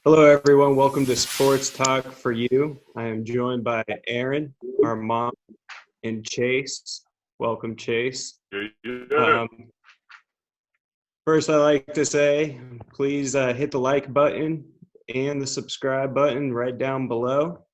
Hello, everyone. Welcome to Sports Talk for You. I am joined by Aaron, our mom, and Chase. Welcome, Chase. First, I'd like to say, please hit the like button and the subscribe button right down below.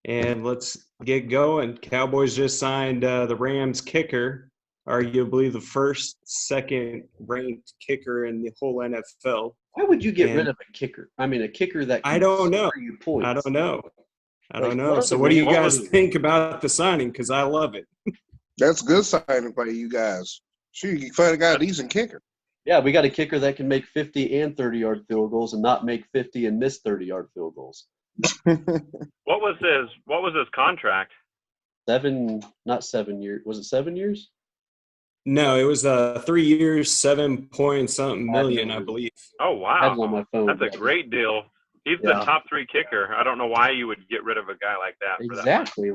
And let's get going. Cowboys just signed the Rams kicker, arguably the second-ranked kicker in the whole NFL. Why would you get rid of a kicker? I mean, a kicker that can score you points. I don't know. So what do you guys think about the signing? Because I love it. That's a good signing by you guys. Shoot, you finally got a decent kicker. Yeah, we got a kicker that can make 50 and 30-yard field goals and not make 50 and miss 30-yard field goals. What was his contract? Not 7 years. Was it 7 years? No, it was 3 years, 7-point-something million, I believe. Oh, wow. I had it on my phone. That's a great deal. He's the top 3 kicker. I don't know why you would get rid of a guy like that. Exactly.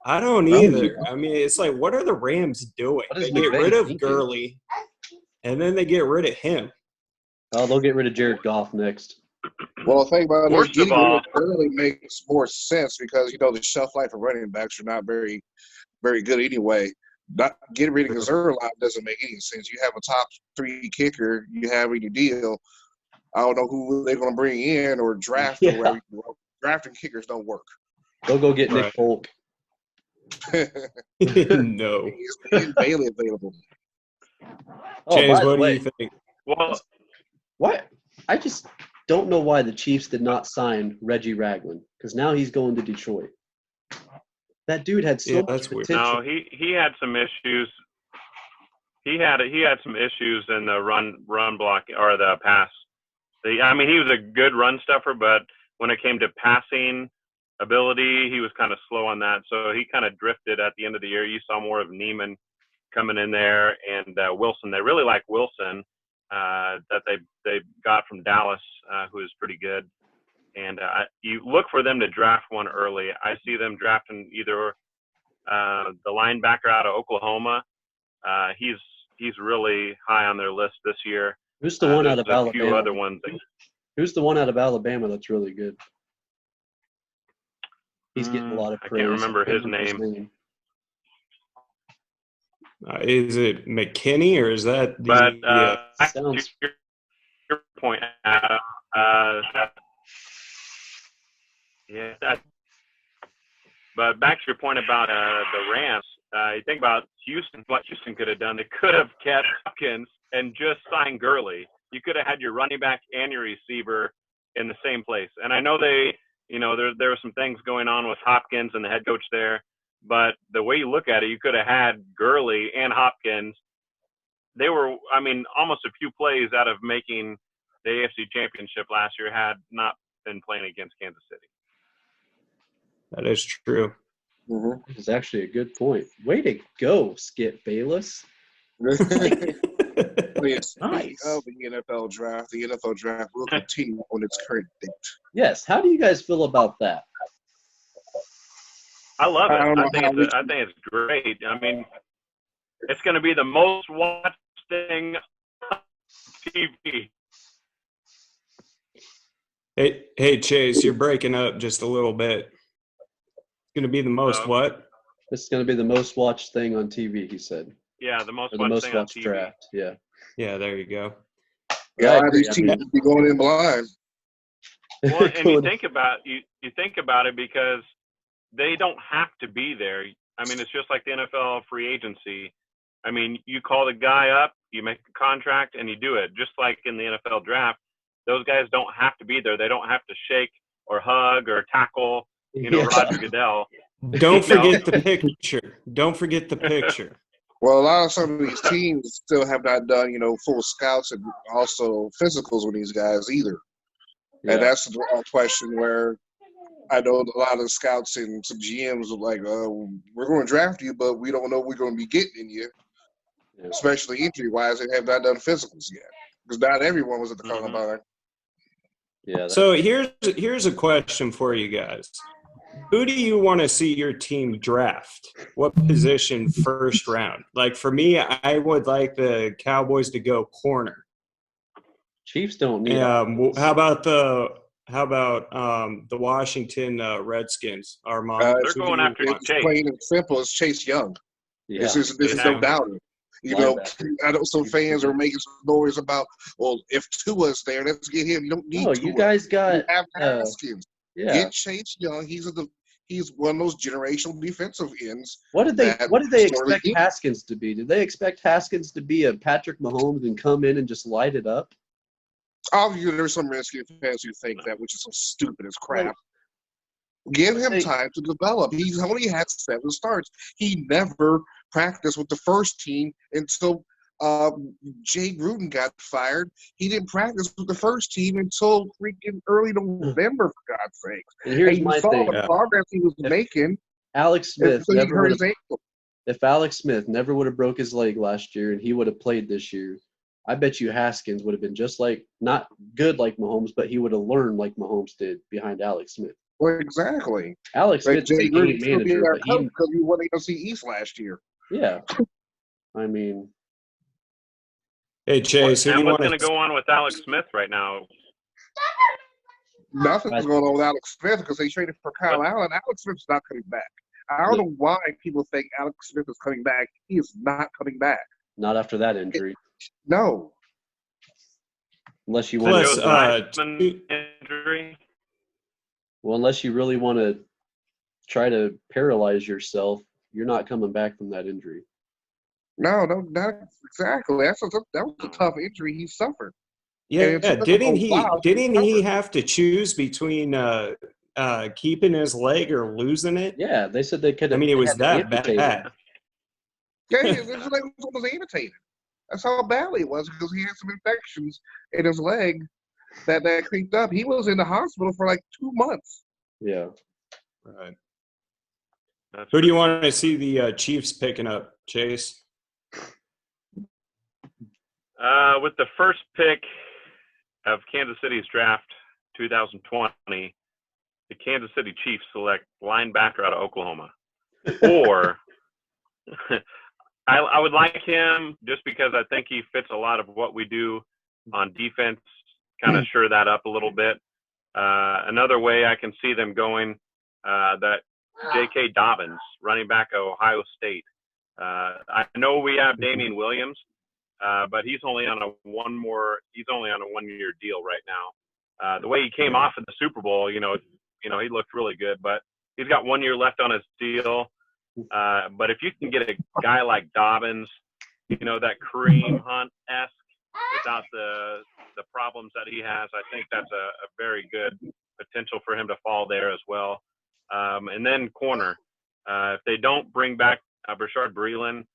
I don't either. I mean, it's like, what are the Rams doing? They get rid of Gurley, and then they get rid of him. Oh, they'll get rid of Jared Goff next. Well, think about it. First of all, Gurley makes more sense because, the shelf life of running backs are not very, very good anyway. Not getting rid of Zurlein doesn't make any sense. You have a top 3 kicker you have in your deal. I don't know who they're going to bring in or draft or whatever. Drafting kickers don't work. They'll go get Nick Folk. No. Is Bailey available? James, what do you think? Well, what? I just don't know why the Chiefs did not sign Reggie Ragland because now he's going to Detroit. That dude had so much potential. No, he had some issues. He had some issues in the run block or the pass. He was a good run stuffer, but when it came to passing ability, he was kind of slow on that. So he kind of drifted at the end of the year. You saw more of Neiman coming in there and Wilson. They really like Wilson that they got from Dallas, who is pretty good. And you look for them to draft one early. I see them drafting either the linebacker out of Oklahoma. He's really high on their list this year. Who's the one out of Alabama? A few other ones. Who's the one out of Alabama that's really good? He's getting a lot of praise. I can't remember his name. Is it McKinney or is that? Your point. But back to your point about the Rams, you think about Houston, what Houston could have done. They could have kept Hopkins and just signed Gurley. You could have had your running back and your receiver in the same place. And I know there were some things going on with Hopkins and the head coach there, but the way you look at it, you could have had Gurley and Hopkins. They were, almost a few plays out of making the AFC Championship last year had not been playing against Kansas City. That is true. Mm-hmm. It's actually a good point. Way to go, Skip Bayless. Nice. Of the NFL draft will continue on its current date. Yes. How do you guys feel about that? I love it. I think it's great. It's going to be the most watched thing on TV. Hey, Chase, you're breaking up just a little bit. It's going to be the most what? It's going to be the most watched thing on TV, he said. Yeah, the most watched thing on TV. Draft. Yeah. Yeah, there you go. Yeah, these teams be going in blind. Well, and you think about it because they don't have to be there. It's just like the NFL free agency. You call the guy up, you make a contract, and you do it. Just like in the NFL draft, those guys don't have to be there. They don't have to shake or hug or tackle, Roger Goodell. Don't forget the picture. Don't forget the picture. Well, a lot of some of these teams still have not done, full scouts and also physicals with these guys either. Yeah. And that's a question where I know a lot of scouts and some GMs are like, we're going to draft you, but we don't know what we're going to be getting in you, especially injury-wise. They have not done physicals yet because not everyone was at the combine. Yeah. So here's a question for you guys. Who do you want to see your team draft? What position first round? Like for me, I would like the Cowboys to go corner. Chiefs don't need how about the how about the Washington Redskins? They're going after Chase. Plain and simple, it's Chase Young. Yeah. This is no doubt. You know, I know some fans are making some noise about, well, if Tua's there, let's get him. You don't need Tua. You guys got you have Haskins. Yeah. Get Chase Young. He's one of those generational defensive ends. What did they expect Haskins to be? Did they expect Haskins to be a Patrick Mahomes and come in and just light it up? Obviously, there's some Redskins fans who think that, which is so stupid as crap. Give him time to develop. He's only had 7 starts. He never practiced with the first team until Jay Gruden got fired. He didn't practice with the first team until freaking early November, for God's sakes. And here's my thing. The progress he was making. Alex Smith he hurt his ankle. If Alex Smith never would have broke his leg last year and he would have played this year, I bet you Haskins would have been just like, not good like Mahomes, but he would have learned like Mahomes did behind Alex Smith. Well, exactly. Alex Smith is a game manager, because he won the NFC East last year. Yeah. I mean. Hey, Chase, what's going to go on with Alex Smith right now? Nothing's going on with Alex Smith because they traded for Kyle Allen. Alex Smith's not coming back. I don't know why people think Alex Smith is coming back. He is not coming back. Not after that injury. No. Unless you want injury. Well, unless you really want to try to paralyze yourself, you're not coming back from that injury. No, not exactly. That was a tough injury he suffered. Yeah. Didn't he have to choose between keeping his leg or losing it? Yeah, they said they could. I mean, it was that bad. Yeah, his leg was almost amputated. That's how badly it was because he had some infections in his leg that creeped up. He was in the hospital for like 2 months. Yeah. Right. Who do you want to see the Chiefs picking up, Chase? With the first pick of Kansas City's draft 2020, the Kansas City Chiefs select linebacker out of Oklahoma. Or I would like him just because I think he fits a lot of what we do on defense, kind of shore that up a little bit. Another way I can see them going, that J.K. Dobbins, running back of Ohio State. I know we have Damian Williams, but he's only on a 1-year deal right now. The way he came off in the Super Bowl, he looked really good, but he's got 1 year left on his deal. But if you can get a guy like Dobbins, that Kareem Hunt-esque, without the problems that he has, I think that's a very good potential for him to fall there as well. And then corner. If they don't bring back Rashard Breeland,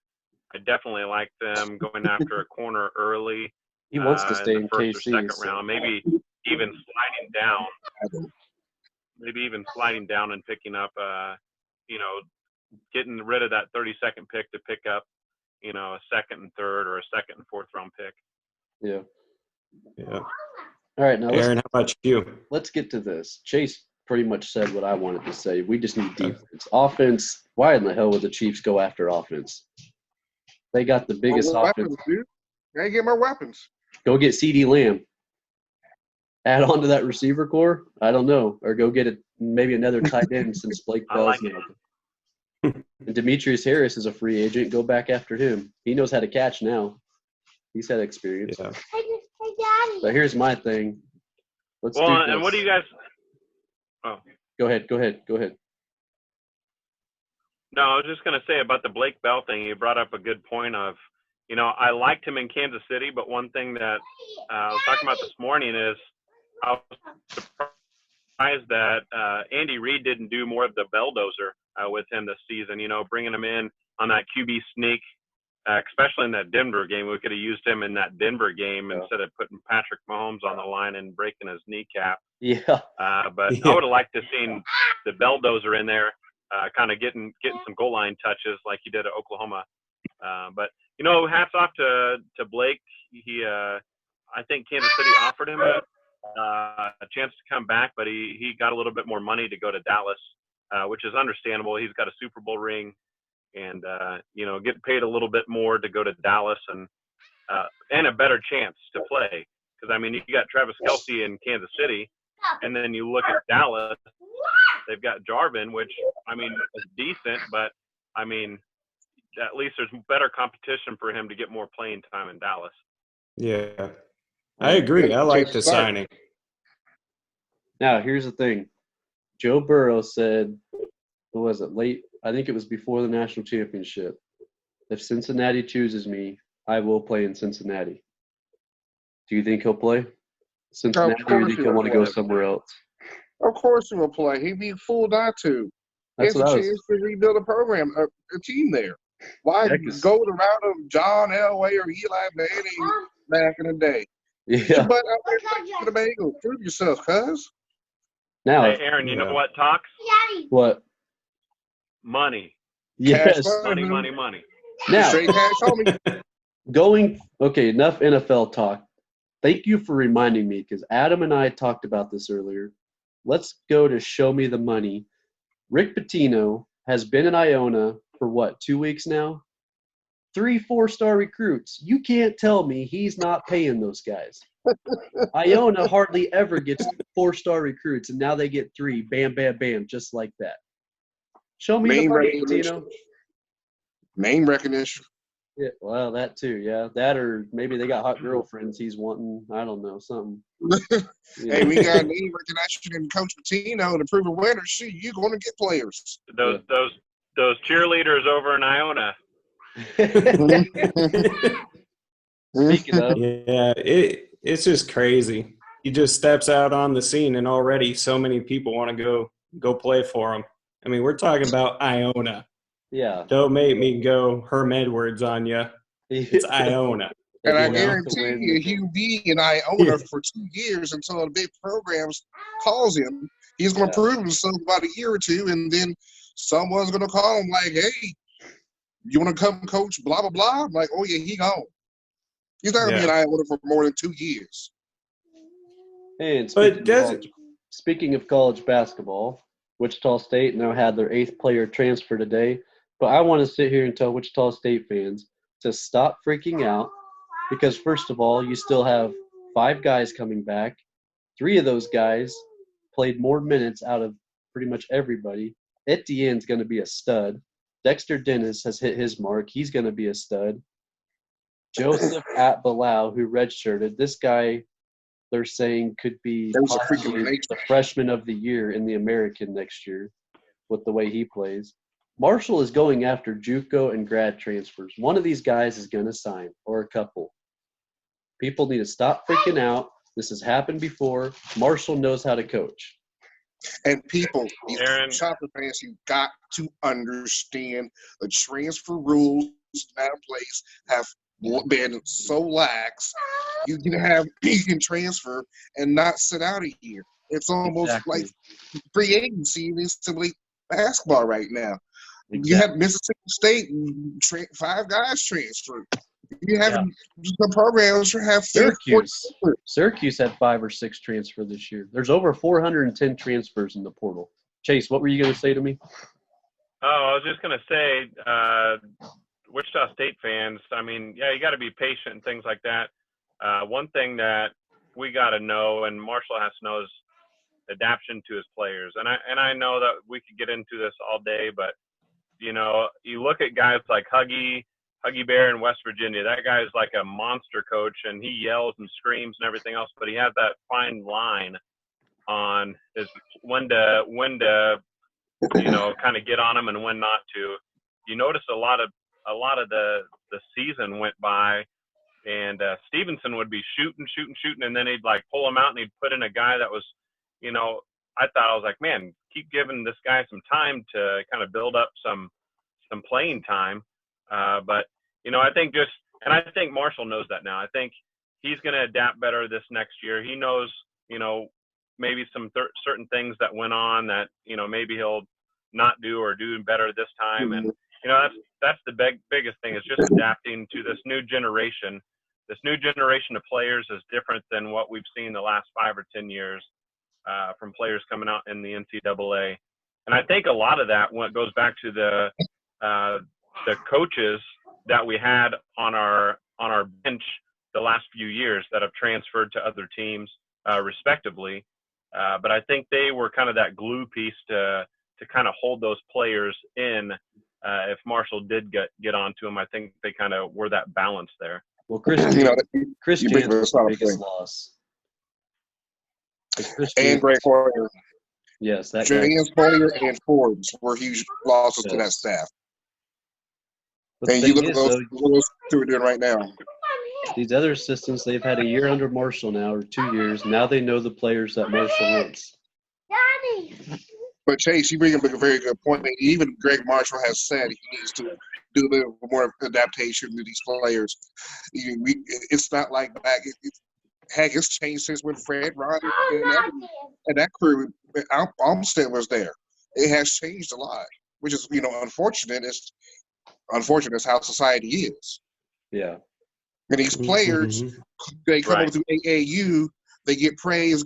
I definitely like them going after a corner early. He wants to stay in the first KC, or second round, maybe even sliding down and picking up, getting rid of that 32nd pick to pick up, a second and third or a second and fourth round pick. Yeah. Yeah. All right, now Aaron, how about you? Let's get to this. Chase pretty much said what I wanted to say. We just need defense. Offense, why in the hell would the Chiefs go after offense? They got the biggest offense. Dude. They get more weapons. Go get CeeDee Lamb. Add on to that receiver core? I don't know. Or go get maybe another tight end since Blake Bell's now. And Demetrius Harris is a free agent. Go back after him. He knows how to catch now. He's had experience. Yeah. But here's my thing. What do you guys – oh. Go ahead. No, I was just going to say about the Blake Bell thing. You brought up a good point of, I liked him in Kansas City, but one thing that I was talking about this morning is I was surprised that Andy Reid didn't do more of the belldozer with him this season, bringing him in on that QB sneak, especially in that Denver game. We could have used him in that Denver game instead of putting Patrick Mahomes on the line and breaking his kneecap. Yeah. But I would have liked to have seen the belldozer in there, kind of getting some goal line touches like he did at Oklahoma. But hats off to Blake. I think Kansas City offered him a chance to come back, but he got a little bit more money to go to Dallas, which is understandable. He's got a Super Bowl ring, and get paid a little bit more to go to Dallas and a better chance to play. Because you got Travis Kelce in Kansas City, And then you look at Dallas, they've got Jarvin, which, I mean, is decent, but, I mean, at least there's better competition for him to get more playing time in Dallas. Yeah. I agree. I like the signing. Now, here's the thing. Joe Burrow said, what was it, late? I think it was before the national championship. If Cincinnati chooses me, I will play in Cincinnati. Do you think he'll play Cincinnati, or do you think he'll want to go somewhere else? Of course he will play. He'd be a fool not to. That's It's a chance to rebuild a program, a team there. Why go the route of John Elway or Eli Manning back in the day? Yeah. But out there for the Bengals. Prove yourself, cuz. Now, hey, Aaron, you know what talks? What? Money. Yes. Money. Now, Straight cash, homie. Okay, enough NFL talk. Thank you for reminding me, because Adam and I talked about this earlier. Let's go to Show Me the Money. Rick Pitino has been in Iona for what, 2 weeks now? 3 4-star recruits. You can't tell me he's not paying those guys. Iona hardly ever gets 4-star recruits, and now they get 3. Bam, bam, bam, just like that. Show me the money, Pitino. Name recognition. Yeah, well, that too, yeah. That, or maybe they got hot girlfriends he's wanting. I don't know, something. Hey, we got name recognition and Coach Pitino to prove a winner. Shoot, you're going to get players. Those cheerleaders over in Iona. Speaking of, Yeah, it's just crazy. He just steps out on the scene, and already so many people want to go play for him. I mean, we're talking about Iona. yeah. Don't make me go Herm Edwards on you. It's Iona. And I guarantee you, he'll be in Iona for 2 years until the big programs calls him. He's going to prove himself about a year or two, and then someone's going to call him like, hey, you want to come coach blah, blah, blah? I'm like, oh, yeah, he gone. He's not going to be in Iona for more than 2 years. And speaking of college basketball, Wichita State now had their 8th player transfer today. But I want to sit here and tell Wichita State fans to stop freaking out, because, first of all, you still have 5 guys coming back. 3 of those guys played more minutes out of pretty much everybody. Etienne's going to be a stud. Dexter Dennis has hit his mark. He's going to be a stud. Joseph At-Bilal, who redshirted, this guy they're saying could be possibly the freshman of the year in the American next year with the way he plays. Marshall is going after JUCO and grad transfers. One of these guys is going to sign, or a couple. People need to stop freaking out. This has happened before. Marshall knows how to coach. And people, Aaron, soccer fans, you got to understand the transfer rules now in place have been so lax. You can transfer and not sit out a year. It's almost like free agency in NCAA basketball right now. Exactly. You have Mississippi State, 5 guys transferred. You have the programs have Syracuse had 5 or 6 transfer this year. There's over 410 transfers in the portal. Chase, what were you going to say to me? Oh, I was just going to say, Wichita State fans, I mean, yeah, you got to be patient and things like that. One thing that we got to know, and Marshall has to know, is adaptation to his players. And I know that we could get into this all day, but you know, you look at guys like Huggy Bear in West Virginia. That guy is like a monster coach, and he yells and screams and everything else. But he has that fine line on his when to you know, kind of get on him and when not to. You notice a lot of the season went by, and Stevenson would be shooting, and then he'd like pull him out and he'd put in a guy that was, you know, I was like, man, keep giving this guy some time to kind of build up some playing time. But, you know, I think Marshall knows that now. I think he's going to adapt better this next year. He knows, you know, maybe some certain things that went on that, you know, maybe he'll not do or do better this time. And, you know, that's the biggest thing, is just adapting to this new generation. This new generation of players is different than what we've seen the last 5 or 10 years. From players coming out in the NCAA. And I think a lot of that goes back to the coaches that we had on our bench the last few years that have transferred to other teams, respectively. But I think they were kind of that glue piece to kind of hold those players in. If Marshall did get onto them, I think they kind of were that balance there. Well, Chris you bring Jansen's this the up, biggest thing. loss. And Greg Foyer. Yes, that guy. James Foyer and Forbes were huge losses to that Yes. staff. But And the you thing look at is, those though, two are doing right now. these other assistants, they've had a year under Marshall now, or 2 years. Now they know the players that Marshall wants. But Chase, you bring up a very good point. Even Greg Marshall has said he needs to do a bit more adaptation to these players. It's not like back. Heck, it's changed since when Fred, Ron, and that crew, Olmstead was there. It has changed a lot, which is unfortunate. It's unfortunate. It's how society is. Yeah. And these players, they come over to AAU. They get praise,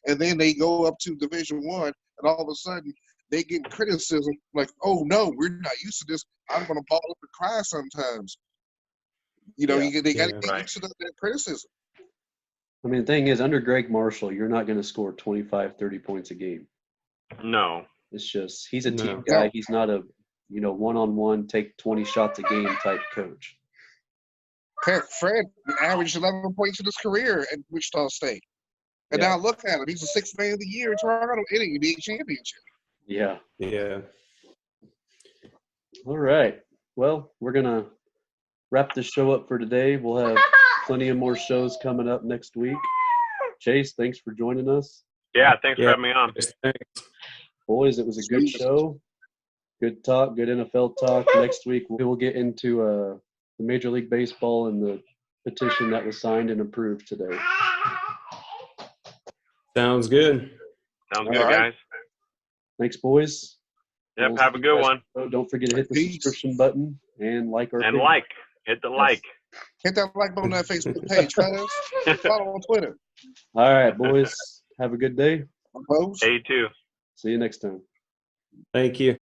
and then they go up to Division I, and all of a sudden they get criticism like, "Oh no, we're not used to this. I'm going to ball up and cry sometimes." They got to get used to that criticism. I mean, the thing is, under Greg Marshall, you're not going to score 25, 30 points a game. No. It's just he's a team guy. He's not a one-on-one take 20 shots a game type coach. Fred averaged 11 points in his career at Wichita State. And now look at him. He's the sixth man of the year in Toronto in a big championship. Yeah. Yeah. All right. Well, we're going to wrap this show up for today. We'll have plenty of more shows coming up next week. Chase, thanks for joining us. Yeah, thanks for having me on. Boys, it was a good show. Good talk, good NFL talk. Next week, we will get into the Major League Baseball and the petition that was signed and approved today. Sounds good. Sounds good, guys. Thanks, boys. Yep, have a good one. Don't forget to hit the subscription button and like our page. Hit the like. Hit that like button on that Facebook page, fellas. Follow on Twitter. All right, boys. Have a good day. Opposed? Day 2. See you next time. Thank you.